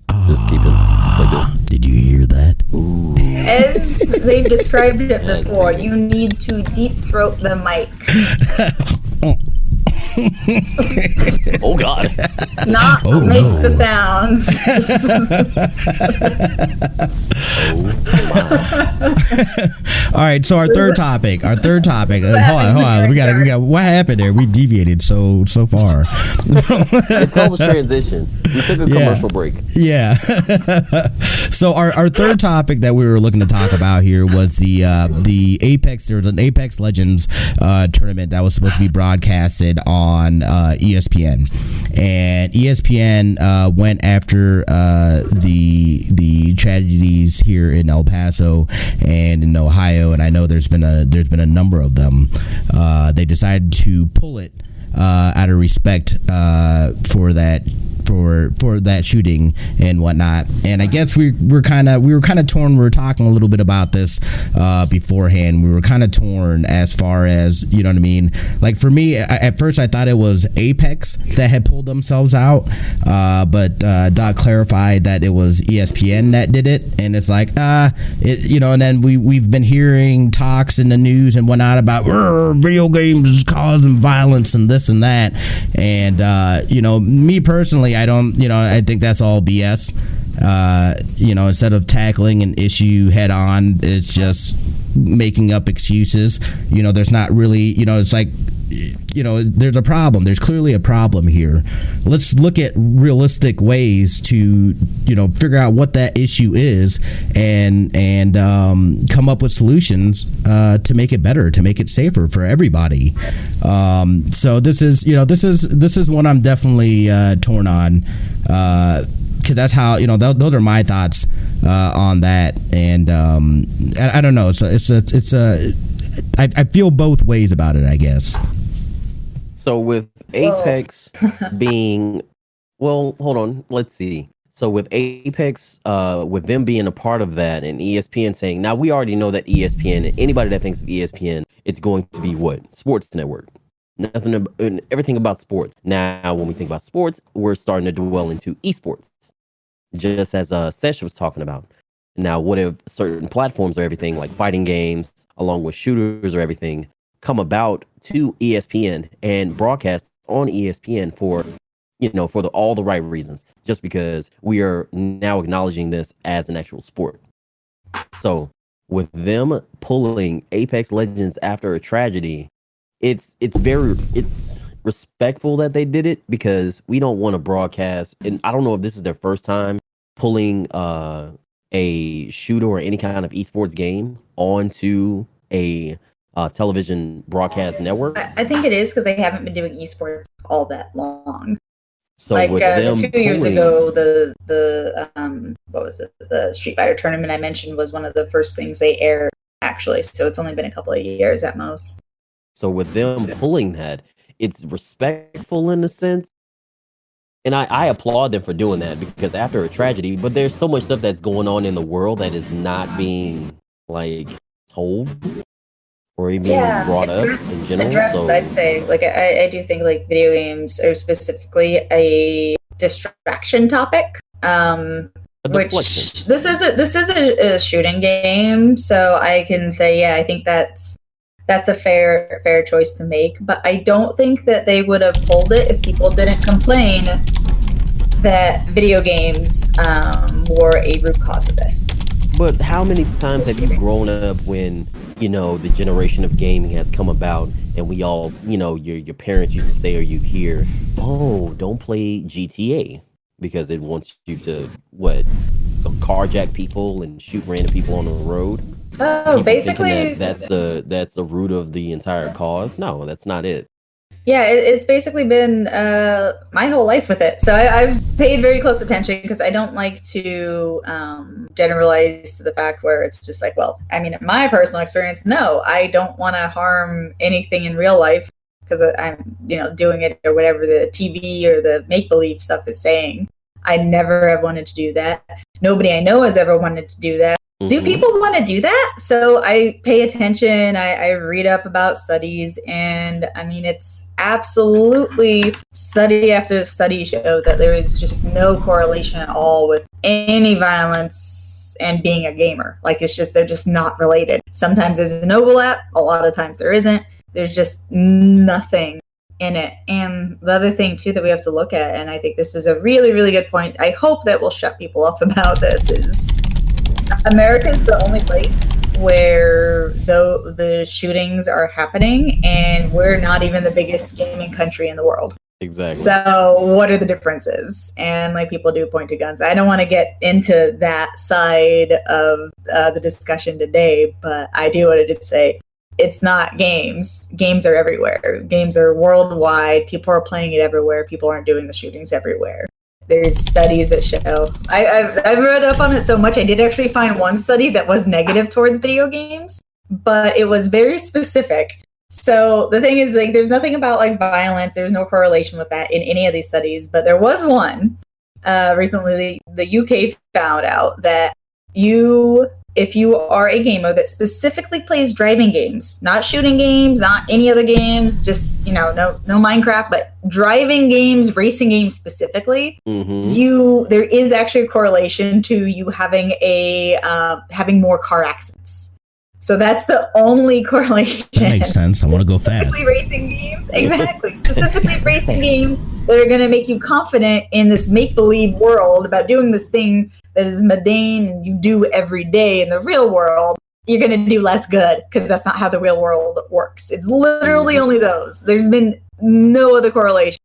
keep it like this. Did you hear that? Ooh. As they've described it before, you need to deep throat the mic. Oh God! Not make the sounds. Oh my! All right, so our third topic. Hold on. We got. What happened there? We deviated so far. It's called a transition. We took a commercial break. Yeah. So our third topic that we were looking to talk about here was the Apex. There was an Apex Legends tournament that was supposed to be broadcasted on ESPN, and ESPN went after the tragedies here in El Paso and in Ohio, and I know there's been a number of them. They decided to pull it out of respect for that shooting and whatnot. And I guess we were kind of torn. We were talking a little bit about this beforehand. We were kind of torn as far as, you know what I mean? Like for me, at first I thought it was Apex that had pulled themselves out, but Doc clarified that it was ESPN that did it. And it's like, and then we've been hearing talks in the news and whatnot about video games causing violence and this and that. And me personally, I think that's all BS. Instead of tackling an issue head on, it's just making up excuses. There's not really, it's like, there's a problem. There's clearly a problem here. Let's look at realistic ways to, figure out what that issue is and come up with solutions to make it better, to make it safer for everybody. So this is one I'm definitely torn on, because that's how, those are my thoughts on that. And I don't know. So I feel both ways about it, I guess. So with Apex being, hold on, let's see. So with Apex, with them being a part of that, and ESPN saying, now we already know that ESPN, anybody that thinks of ESPN, it's going to be what? Sports network. Everything about sports. Now, when we think about sports, we're starting to dwell into esports, just as Sesh was talking about. Now, what if certain platforms or everything, like fighting games, along with shooters or everything, come about to ESPN and broadcast on ESPN for all the right reasons, just because we are now acknowledging this as an actual sport. So with them pulling Apex Legends after a tragedy, it's respectful that they did it, because we don't want to broadcast, and I don't know if this is their first time pulling a shooter or any kind of esports game onto a television broadcast network. I think it is, because they haven't been doing esports all that long. So like with them the 2 years ago, the what was it? The Street Fighter tournament I mentioned was one of the first things they aired, actually. So it's only been a couple of years at most. So with them pulling that, it's respectful in a sense. And I applaud them for doing that, because after a tragedy, but there's so much stuff that's going on in the world that is not being told or even brought up in general. Addressed, I'd say. I do think video games are specifically a distraction topic. Which this is a shooting game, so I can say, I think that's a fair choice to make. But I don't think that they would have pulled it if people didn't complain that video games were a root cause of this. But how many times have you grown up when, the generation of gaming has come about, and we all, your parents used to say, or you hear, oh, don't play GTA because it wants you to, carjack people and shoot random people on the road? Oh, people basically that's the root of the entire cause. No, that's not it. Yeah, it's basically been my whole life with it. So I've paid very close attention, because I don't like to generalize to the fact where it's just in my personal experience, no, I don't want to harm anything in real life, because I'm, doing it or whatever the TV or the make-believe stuff is saying. I never have wanted to do that. Nobody I know has ever wanted to do that. Do people want to do that? So I pay attention. I read up about studies, and it's absolutely study after study show that there is just no correlation at all with any violence and being a gamer. They're just not related. Sometimes there's an overlap. A lot of times there isn't. There's just nothing in it. And the other thing too that we have to look at, and I think this is a really, really good point, I hope that will shut people up about this, is America is the only place where the shootings are happening, and we're not even the biggest gaming country in the world. Exactly. So what are the differences? And like, people do point to guns. I don't want to get into that side of the discussion today, but I do want to just say it's not games. Games are everywhere. Games are worldwide. People are playing it everywhere. People aren't doing the shootings everywhere. There's studies that show. I've read up on it so much. I did actually find one study that was negative towards video games, but it was very specific. So the thing is, like, there's nothing about like violence. There's no correlation with that in any of these studies. But there was one recently. The UK found out that if you are a gamer that specifically plays driving games, not shooting games, not any other games, just no Minecraft, but driving games, racing games specifically, there is actually a correlation to you having having more car accidents. So that's the only correlation. That makes sense. I want to go fast. Specifically racing games. Exactly. Specifically racing games that are going to make you confident in this make-believe world about doing this thing that is mundane and you do every day in the real world. You're going to do less good because that's not how the real world works. It's literally only those. There's been no other correlation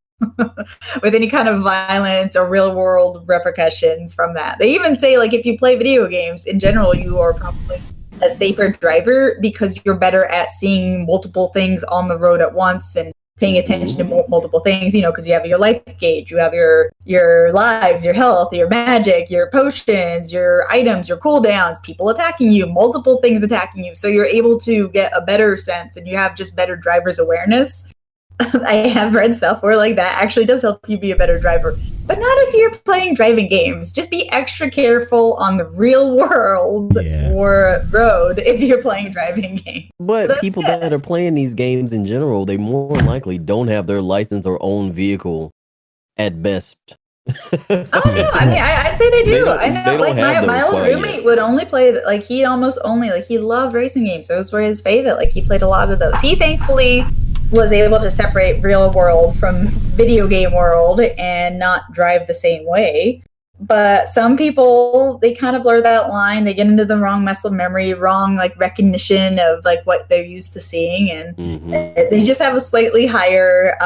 with any kind of violence or real world repercussions from that. They even say, like, if you play video games in general, you are probably a safer driver because you're better at seeing multiple things on the road at once and paying attention to multiple things, because you have your life gauge, you have your lives, your health, your magic, your potions, your items, your cooldowns, people attacking you, multiple things attacking you. So you're able to get a better sense and you have just better driver's awareness. I have read stuff where like that actually does help you be a better driver, but not if you're playing driving games. Just be extra careful on the real world or road if you're playing driving games. But people that are playing these games in general, they more likely don't have their license or own vehicle at best. Oh no, I mean, I'd say they do. I know, like my old roommate would only play, like he loved racing games. Those were his favorite. Like he played a lot of those. He thankfully was able to separate real world from video game world and not drive the same way. But some people, they kind of blur that line. They get into the wrong muscle memory, wrong like recognition of like what they're used to seeing, and they just have a slightly higher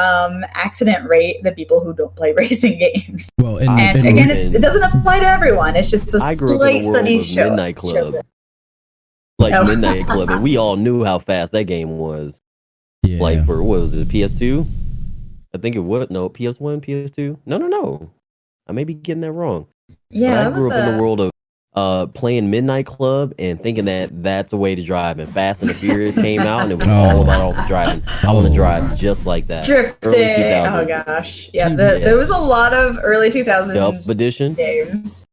accident rate than people who don't play racing games. Well, and again, it doesn't apply to everyone. It's just a slight study show. Midnight Club, Midnight Club, and we all knew how fast that game was. Yeah. Like for what was it, PS2? I think it was PS1, PS2. No. I may be getting that wrong. Yeah, but I grew up in the world of playing Midnight Club and thinking that that's a way to drive. And Fast and the Furious came out, and it was all about all the driving. I want to drive just like that. Drifting. Oh gosh, yeah. There was a lot of early 2000s Dub edition games.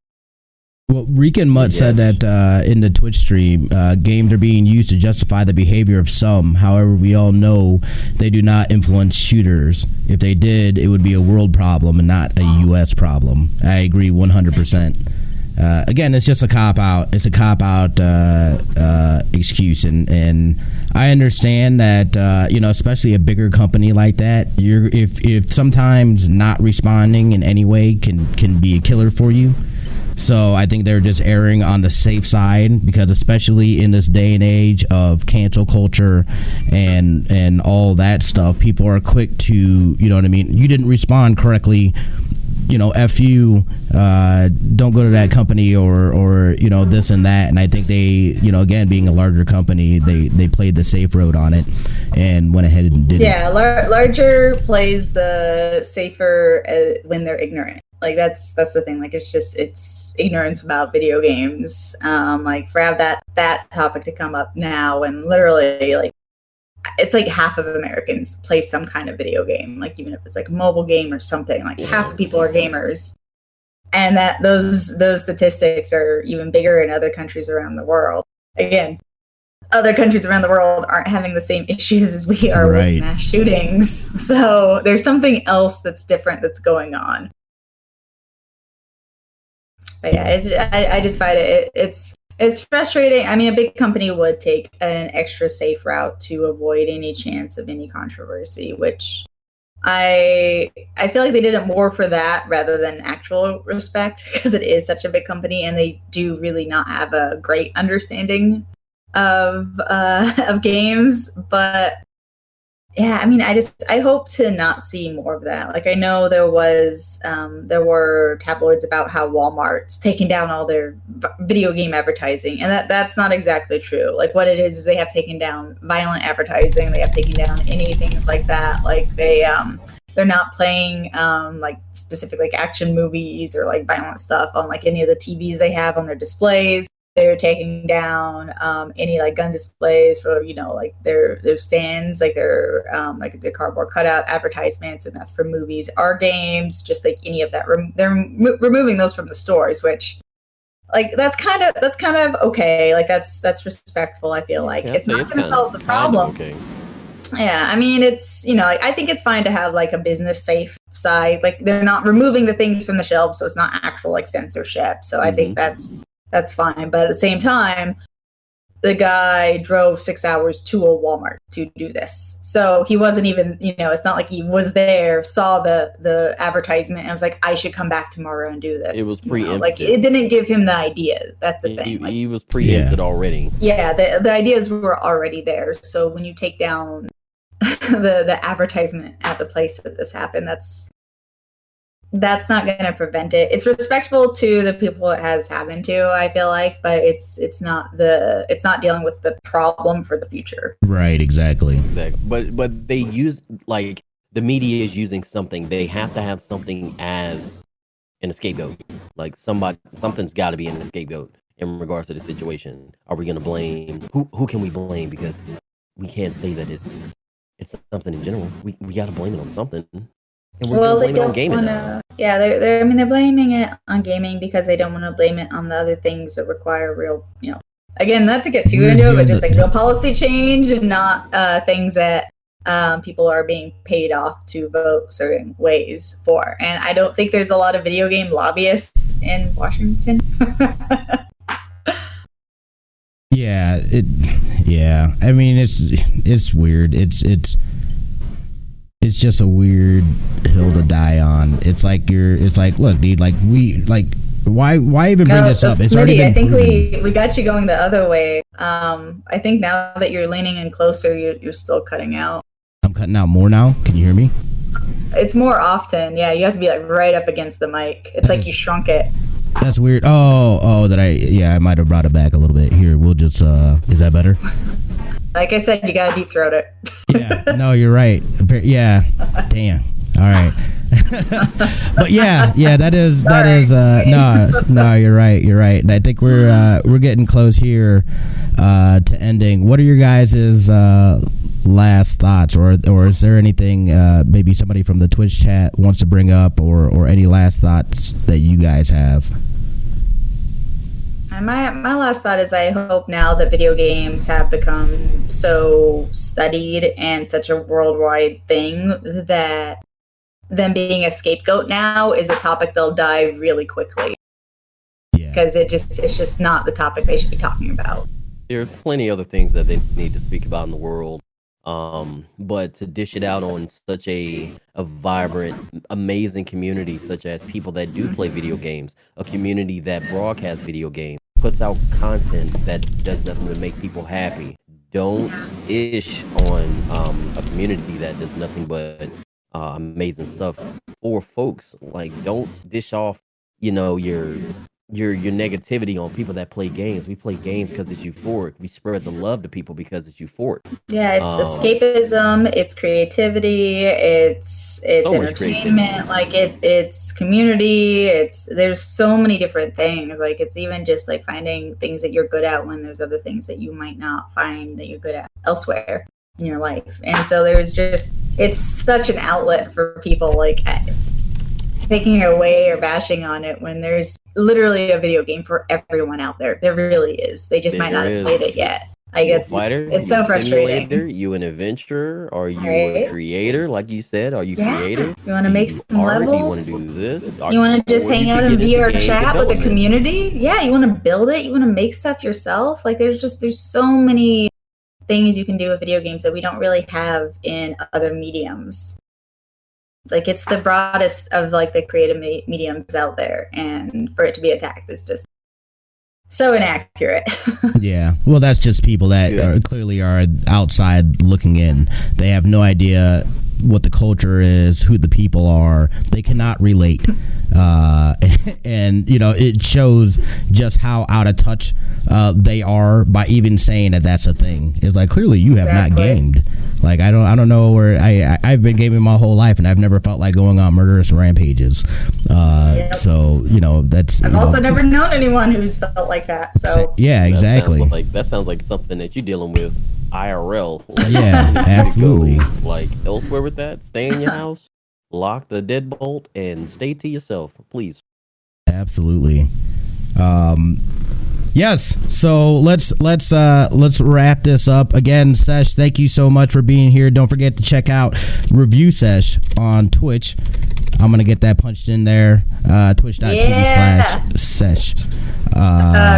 Well, Reek and Mutt said that in the Twitch stream, games are being used to justify the behavior of some. However, we all know they do not influence shooters. If they did, it would be a world problem and not a U.S. problem. I agree 100%. Again, it's just a cop-out. It's a cop-out excuse. And I understand that, especially a bigger company like that, if sometimes not responding in any way can be a killer for you. So I think they're just erring on the safe side, because especially in this day and age of cancel culture and all that stuff, people are quick to, you know what I mean? You didn't respond correctly, F you, don't go to that company or this and that. And I think they, again, being a larger company, they played the safe road on it and went ahead and did it. Yeah, larger plays the safer when they're ignorant. Like that's the thing. Like it's ignorance about video games. Like for have that topic to come up now, and literally like it's like half of Americans play some kind of video game. Like even if it's like a mobile game or something, like half of people are gamers, and that those statistics are even bigger in other countries around the world. Again, other countries around the world aren't having the same issues as we are with mass shootings. So there's something else that's different that's going on. But yeah, I just find it's frustrating. I mean, a big company would take an extra safe route to avoid any chance of any controversy, which I feel like they did it more for that rather than actual respect, because it is such a big company and they do really not have a great understanding of games. But yeah, I mean, I hope to not see more of that. Like, I know there were tabloids about how Walmart's taking down all their video game advertising, and that's not exactly true. Like, what it is they have taken down violent advertising, they have taken down any things like that. Like, they're not playing like specific like action movies or like violent stuff on like any of the TVs they have on their displays. They're taking down any like gun displays for, you know, like their stands, like their cardboard cutout advertisements, and that's for movies or games, just like any of that. They're removing those from the stores, which like that's kind of okay. Like that's respectful. I feel like it's not going to solve the problem. Okay. Yeah, I mean, it's, you know, like, I think it's fine to have like a business safe side. Like, they're not removing the things from the shelves, so it's not actual like censorship. So I think that's fine. But at the same time, the guy drove 6 hours to a Walmart to do this. So he wasn't even, you know, it's not like he was there, saw the advertisement, and was like, I should come back tomorrow and do this. It was preempted. You know? Like, it didn't give him the idea. That's the thing. He was preempted already. Yeah, the ideas were already there. So when you take down the advertisement at the place that this happened, that's not going to prevent it. It's respectful to the people it has happened to, I feel like, but it's not dealing with the problem for the future. Right, exactly. But they use, like, the media is using something. They have to have something as an scapegoat. Like, something's got to be an scapegoat in regards to the situation. Are we going to blame who can we blame? Because we can't say that it's something in general. We got to blame it on something. And we're blaming it on gaming now. Yeah, they're blaming it on gaming because they don't want to blame it on the other things that require real, you know, again, not to get too into it, but just like real policy change and not things that people are being paid off to vote certain ways for. And I don't think there's a lot of video game lobbyists in Washington. Yeah. I mean, it's weird. It's just a weird hill to die on. It's like look, dude, like why even bring this up? It's Smitty, already been I think proven. we got you going the other way. I think now that you're leaning in closer, you're still cutting out. I'm cutting out more now. Can you hear me? It's more often. Yeah, you have to be like right up against the mic. It's like you shrunk it. That's weird. I might have brought it back a little bit. Here, we'll just is that better? Like I said, you gotta deep throat it. Yeah, no, you're right. Yeah, damn. All right. But yeah, that is no, you're right. And I think we're getting close here to ending. What are your guys' last thoughts, or is there anything maybe somebody from the Twitch chat wants to bring up, or any last thoughts that you guys have? My last thought is, I hope now that video games have become so studied and such a worldwide thing, that them being a scapegoat now is a topic they'll die really quickly. Yeah. Because it's just not the topic they should be talking about. There are plenty of other things that they need to speak about in the world. But to dish it out on such a vibrant, amazing community, such as people that do play video games, a community that broadcasts video games, puts out content that does nothing but make people happy. Don't ish on a community that does nothing but amazing stuff for folks. Like, don't dish off, you know, your negativity on people that play games. We play games because it's euphoric. We spread the love to people because it's euphoric. Yeah, it's escapism, it's creativity, it's so entertainment, like it's community, there's so many different things. Like, it's even just like finding things that you're good at when there's other things that you might not find that you're good at elsewhere in your life. And so it's such an outlet for people, like taking it away or bashing on it when there's literally a video game for everyone out there. There really is. They just might not have played it yet. Like, it's so frustrating. You an adventurer? Are you a creator? Like you said, are you creative? You want to make some levels? Do you want to do this? You want to just hang out in VR chat with the community? Yeah, you want to build it? You want to make stuff yourself? Like, there's so many things you can do with video games that we don't really have in other mediums. Like, it's the broadest of like the creative mediums out there, and for it to be attacked is just so inaccurate. Yeah, well, that's just people that clearly are outside looking in. They have no idea what the culture is, who the people are. They cannot relate. And, you know, it shows just how out of touch they are by even saying that that's a thing. It's like, clearly you have not gamed. Like, I don't know where I've been gaming my whole life, and I've never felt like going on murderous rampages. So, you know, that's... I've also never known anyone who's felt like that. So yeah, exactly. That sounds like something that you're dealing with IRL. Like, yeah, absolutely. Like, elsewhere with that, stay in your house, lock the deadbolt, and stay to yourself, please. Absolutely. Yes. So let's wrap this up. Again, Sesh, thank you so much for being here. Don't forget to check out Review Sesh on Twitch. I'm gonna get that punched in there. Twitch.tv/Sesh.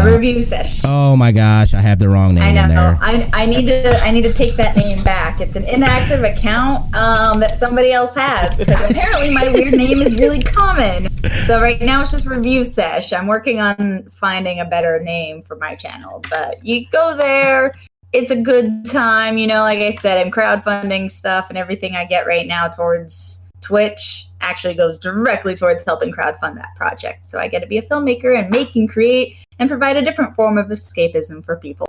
Review Sesh. Oh my gosh, I have the wrong name in there. I need to take that name back. It's an inactive account that somebody else has, because apparently my weird name is really common. So right now it's just Review Sesh. I'm working on finding a better name for my channel, but you go there. It's a good time. You know, like I said, I'm crowdfunding stuff, and everything I get right now towards Twitch actually goes directly towards helping crowdfund that project. So I get to be a filmmaker and make and create and provide a different form of escapism for people.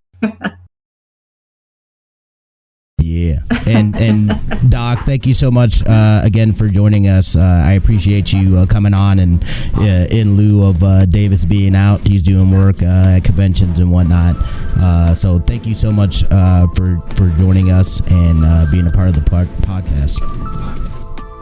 Yeah. And Doc, thank you so much again for joining us. I appreciate you coming on, and in lieu of Davis being out, he's doing work at conventions and whatnot. So thank you so much for joining us and being a part of the podcast.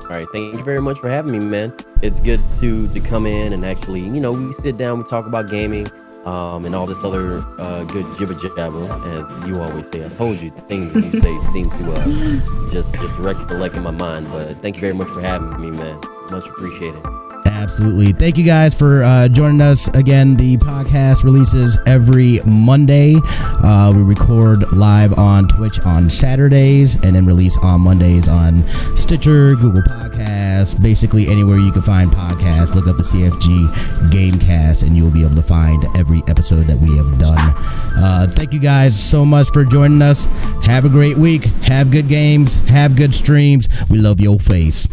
All right, thank you very much for having me, man. It's good to come in and actually, you know, we sit down, we talk about gaming, and all this other good jibber jabber, as you always say. I told you, things that you say seem to just recollect in my mind. But thank you very much for having me, man. Much appreciated. Absolutely. Thank you guys for joining us again. The podcast releases every Monday. We record live on Twitch on Saturdays, and then release on Mondays on Stitcher, Google Podcasts, basically anywhere you can find podcasts. Look up the CFG Gamecast, and you'll be able to find every episode that we have done. Thank you guys so much for joining us. Have a great week. Have good games. Have good streams. We love your face.